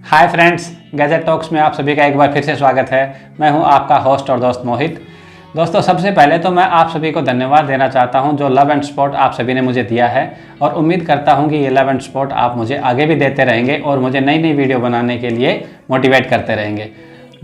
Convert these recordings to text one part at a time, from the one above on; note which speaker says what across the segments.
Speaker 1: Hi friends, gadget talks में आप सभी का एक बार फिर से स्वागत है। मैं हूं आपका होस्ट और दोस्त मोहित। दोस्तों, सबसे पहले तो मैं आप सभी को धन्यवाद देना चाहता हूं जो लव एंड सपोर्ट आप सभी ने मुझे दिया है, और उम्मीद करता हूं कि ये लव एंड सपोर्ट आप मुझे आगे भी देते रहेंगे और मुझे नई नई वीडियो बनाने के लिए मोटिवेट करते रहेंगे।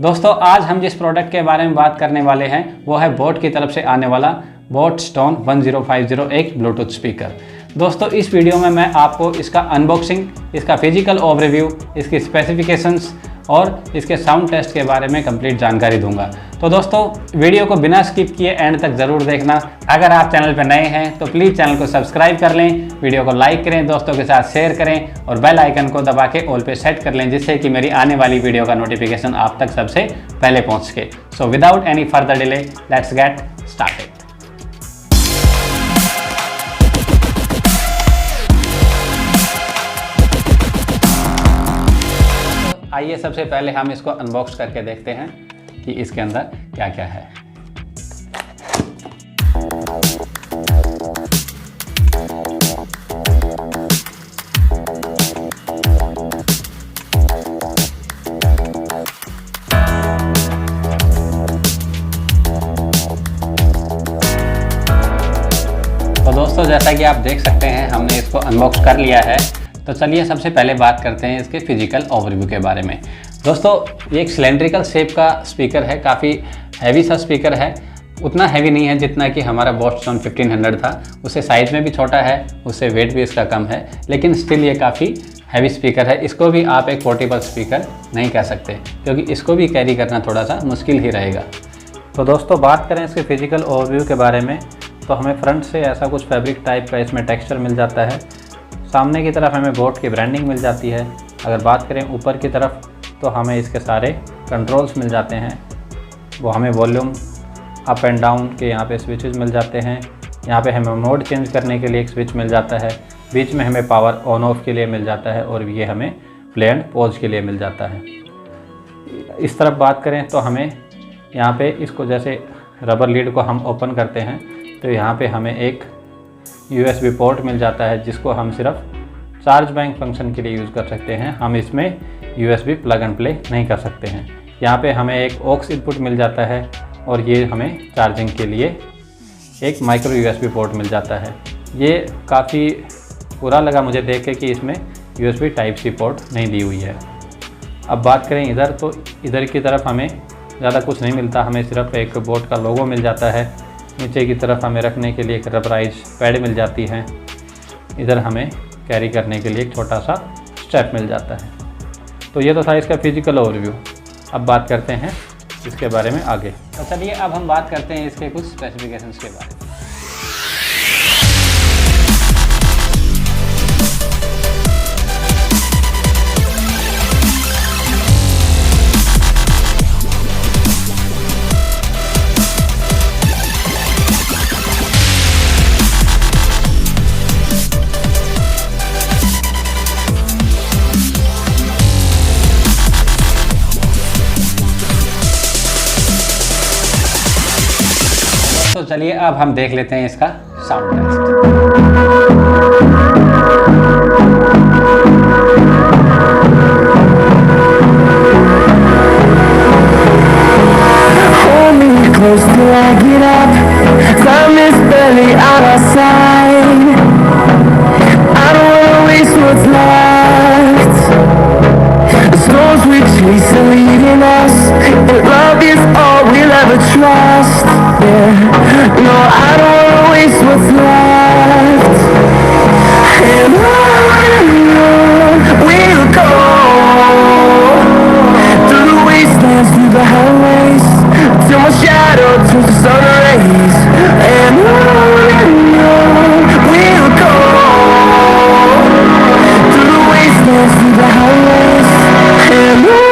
Speaker 1: दोस्तों, आज हम जिस प्रोडक्ट के बारे में बात करने वाले हैं वो है बोट की तरफ से आने वाला बोट स्टोन 1050 एक ब्लूटूथ स्पीकर। दोस्तों, इस वीडियो में मैं आपको इसका अनबॉक्सिंग, इसका फिजिकल ओवरव्यू, इसकी स्पेसिफिकेशंस और इसके साउंड टेस्ट के बारे में कंप्लीट जानकारी दूंगा। तो दोस्तों, वीडियो को बिना स्किप किए एंड तक ज़रूर देखना। अगर आप चैनल पर नए हैं तो प्लीज़ चैनल को सब्सक्राइब कर लें, वीडियो को लाइक करें, दोस्तों के साथ शेयर करें और बेल आइकन को दबा के ऑल पे सेट कर लें, जिससे कि मेरी आने वाली वीडियो का नोटिफिकेशन आप तक सबसे पहले पहुँच सके। So without any further delay, let's get started. आइए सबसे पहले हम इसको अनबॉक्स करके देखते हैं कि इसके अंदर क्या क्या है। तो दोस्तों, जैसा कि आप देख सकते हैं हमने इसको अनबॉक्स कर लिया है। तो चलिए सबसे पहले बात करते हैं इसके फिजिकल ओवरव्यू के बारे में। दोस्तों, ये एक सिलेंड्रिकल शेप का स्पीकर है, काफ़ी हैवी सा स्पीकर है। उतना हैवी नहीं है जितना कि हमारा बोट स्टोन 1500 था, उससे साइज़ में भी छोटा है, उससे वेट भी इसका कम है, लेकिन स्टिल ये काफ़ी हैवी स्पीकर है। इसको भी आप एक पोर्टेबल स्पीकर नहीं कह सकते, क्योंकि इसको भी कैरी करना थोड़ा सा मुश्किल ही रहेगा। तो दोस्तों, बात करें इसके फिजिकल ओवरव्यू के बारे में, तो हमें फ्रंट से ऐसा कुछ फैब्रिक टाइप का इसमें टेक्सचर मिल जाता है। सामने की तरफ हमें बोट की ब्रांडिंग मिल जाती है। अगर बात करें ऊपर की तरफ, तो हमें इसके सारे कंट्रोल्स मिल जाते हैं। वो हमें वॉल्यूम अप एंड डाउन के यहाँ पे स्विचेस मिल जाते हैं। यहाँ पे हमें मोड चेंज करने के लिए एक स्विच मिल जाता है। बीच में हमें पावर ऑन ऑफ के लिए मिल जाता है, और ये हमें प्ले एंड पॉज के लिए मिल जाता है। इस तरफ बात करें तो हमें यहाँ पे इसको जैसे रबर लीड को हम ओपन करते हैं तो यहाँ पे हमें एक USB पोर्ट मिल जाता है, जिसको हम सिर्फ चार्ज बैंक फंक्शन के लिए यूज़ कर सकते हैं। हम इसमें USB प्लग एंड प्ले नहीं कर सकते हैं। यहाँ पे हमें एक ऑक्स इनपुट मिल जाता है, और ये हमें चार्जिंग के लिए एक माइक्रो USB पोर्ट मिल जाता है। ये काफ़ी बुरा लगा मुझे देख के कि इसमें USB टाइप सी पोर्ट नहीं दी हुई है। अब बात करें इधर, तो इधर की तरफ हमें ज़्यादा कुछ नहीं मिलता, हमें सिर्फ एक बोट का लोगो मिल जाता है। नीचे की तरफ हमें रखने के लिए एक रबराइज पैड मिल जाती है। इधर हमें कैरी करने के लिए एक छोटा सा स्ट्रैप मिल जाता है। तो ये तो था इसका फिजिकल ओवरव्यू। अब बात करते हैं इसके बारे में आगे। तो चलिए अब हम बात करते हैं इसके कुछ स्पेसिफिकेशंस के बारे में। तो चलिए अब हम देख लेते हैं इसका sound
Speaker 2: No, I don't wanna waste what's left. And on we'll go, through the wastelands, through the highways, till my shadow turns to sun rays. And on we'll go, through the wastelands, through the highways, and on.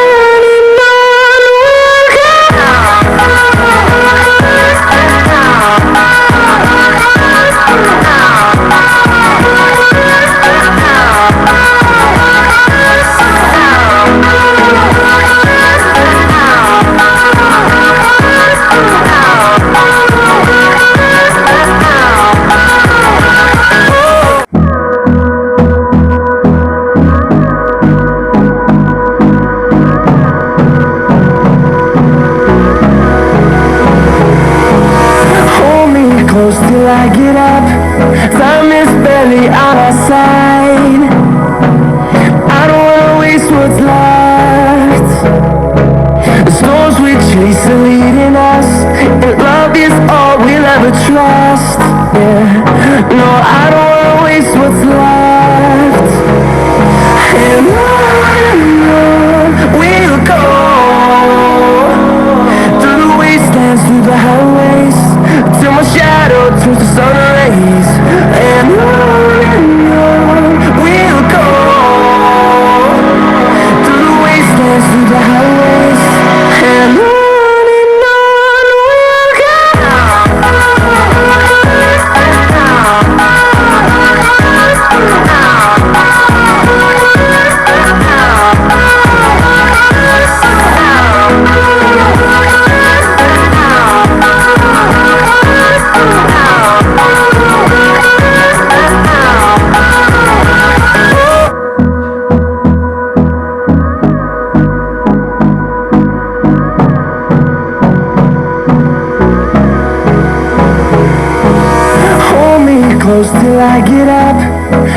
Speaker 2: Hold me close till I get up.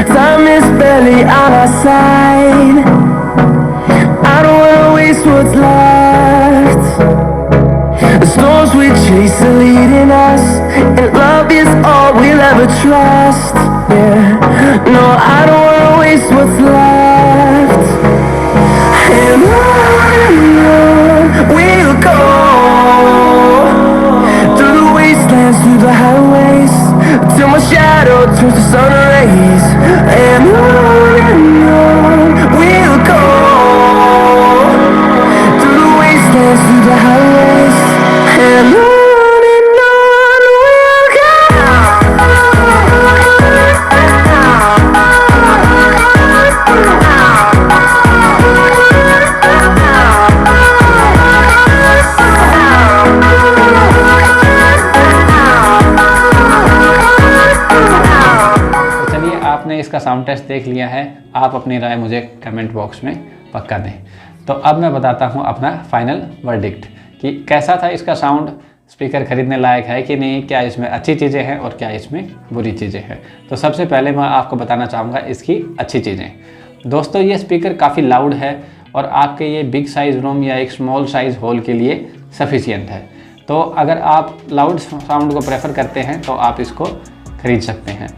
Speaker 2: Time is barely on our side. I don't wanna waste what's left. The storms we chase are leading us, and love is all we'll ever trust. Yeah, no, I don't wanna waste what's left. And on we'll go, through the wastelands, through the highways, till my shadow turns to sun rays. And on we'll go, through the wastelands, through the highways, and on we'll go.
Speaker 1: चलिए, आपने इसका sound test देख लिया है। आप अपनी राय मुझे comment box में पक्का दें। तो अब मैं बताता हूँ अपना फाइनल वर्डिक्ट कि कैसा था इसका साउंड, स्पीकर खरीदने लायक है कि नहीं, क्या इसमें अच्छी चीज़ें हैं और क्या इसमें बुरी चीज़ें हैं। तो सबसे पहले मैं आपको बताना चाहूँगा इसकी अच्छी चीज़ें। दोस्तों, ये स्पीकर काफ़ी लाउड है और आपके ये बिग साइज़ रूम या एक स्मॉल साइज़ हॉल के लिए सफिशिएंट है। तो अगर आप लाउड साउंड को प्रेफर करते हैं तो आप इसको खरीद सकते हैं।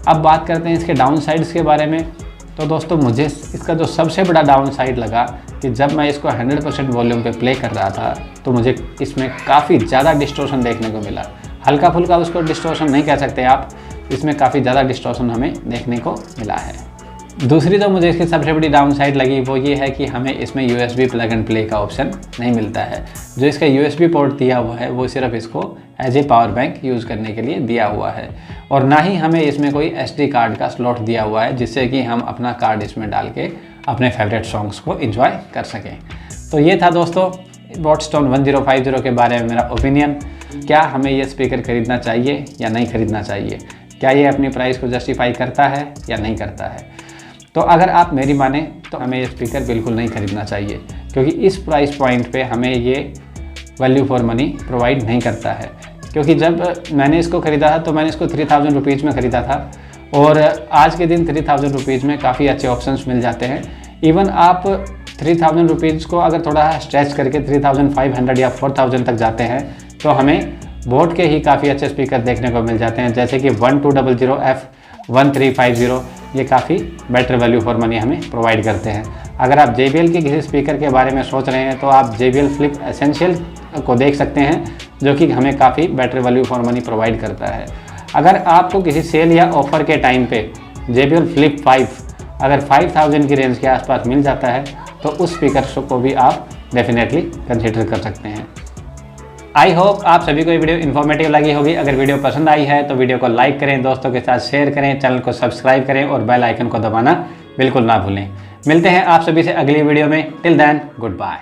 Speaker 1: अब बात करते हैं इसके डाउन साइड्स के बारे में। तो दोस्तों, मुझे इसका जो सबसे बड़ा डाउन साइड लगा कि जब मैं इसको 100% वॉल्यूम पे प्ले कर रहा था तो मुझे इसमें काफ़ी ज़्यादा डिस्टॉर्शन देखने को मिला। हल्का फुल्का उसको डिस्टॉर्शन नहीं कह सकते आप, इसमें काफ़ी ज़्यादा डिस्टॉर्शन हमें देखने को मिला है। दूसरी जो मुझे इसकी सबसे बड़ी डाउन साइड लगी वो ये है कि हमें इसमें USB प्लग एंड प्ले का ऑप्शन नहीं मिलता है। जो इसका USB पोर्ट दिया हुआ है वो सिर्फ इसको as a power bank use करने के लिए दिया हुआ है, और ना ही हमें इसमें कोई SD कार्ड का स्लॉट दिया हुआ है जिससे कि हम अपना कार्ड इसमें डाल के अपने फेवरेट सॉन्ग्स को एंजॉय कर सकें। तो ये था दोस्तों ब्रॉडस्टोन 1050 के बारे में मेरा ओपिनियन। क्या हमें ये स्पीकर ख़रीदना चाहिए या नहीं ख़रीदना चाहिए, क्या ये अपनी प्राइस को जस्टिफाई करता है या नहीं करता है। तो अगर आप मेरी माने तो हमें ये स्पीकर बिल्कुल नहीं ख़रीदना चाहिए, क्योंकि इस प्राइस पॉइंट पे हमें ये वैल्यू फॉर मनी प्रोवाइड नहीं करता है। क्योंकि जब मैंने इसको ख़रीदा था तो मैंने इसको 3000 रुपीज़ में ख़रीदा था, और आज के दिन 3000 रुपीज़ में काफ़ी अच्छे ऑप्शंस मिल जाते हैं। इवन आप 3000 रुपीज़ को अगर थोड़ा स्ट्रेच करके 3500 या 4000 तक जाते हैं तो हमें बोट के ही काफ़ी अच्छे स्पीकर देखने को मिल जाते हैं, जैसे कि 1200F1350। ये काफ़ी बेटर वैल्यू फॉर मनी हमें प्रोवाइड करते हैं। अगर आप JBL के किसी स्पीकर के बारे में सोच रहे हैं तो आप JBL Flip Essential को देख सकते हैं, जो कि हमें काफ़ी better value for money provide करता है। अगर आपको किसी सेल या ऑफ़र के टाइम पे JBL Flip 5 अगर 5000 की रेंज के आसपास मिल जाता है तो उस स्पीकर को भी आप डेफिनेटली कंसिडर कर सकते हैं। आई होप आप सभी को ये वीडियो इन्फॉर्मेटिव लगी होगी। अगर वीडियो पसंद आई है तो वीडियो को लाइक करें, दोस्तों के साथ शेयर करें, चैनल को सब्सक्राइब करें और बेल आइकन को दबाना बिल्कुल ना भूलें। मिलते हैं आप सभी से अगली वीडियो में। Till then, good bye.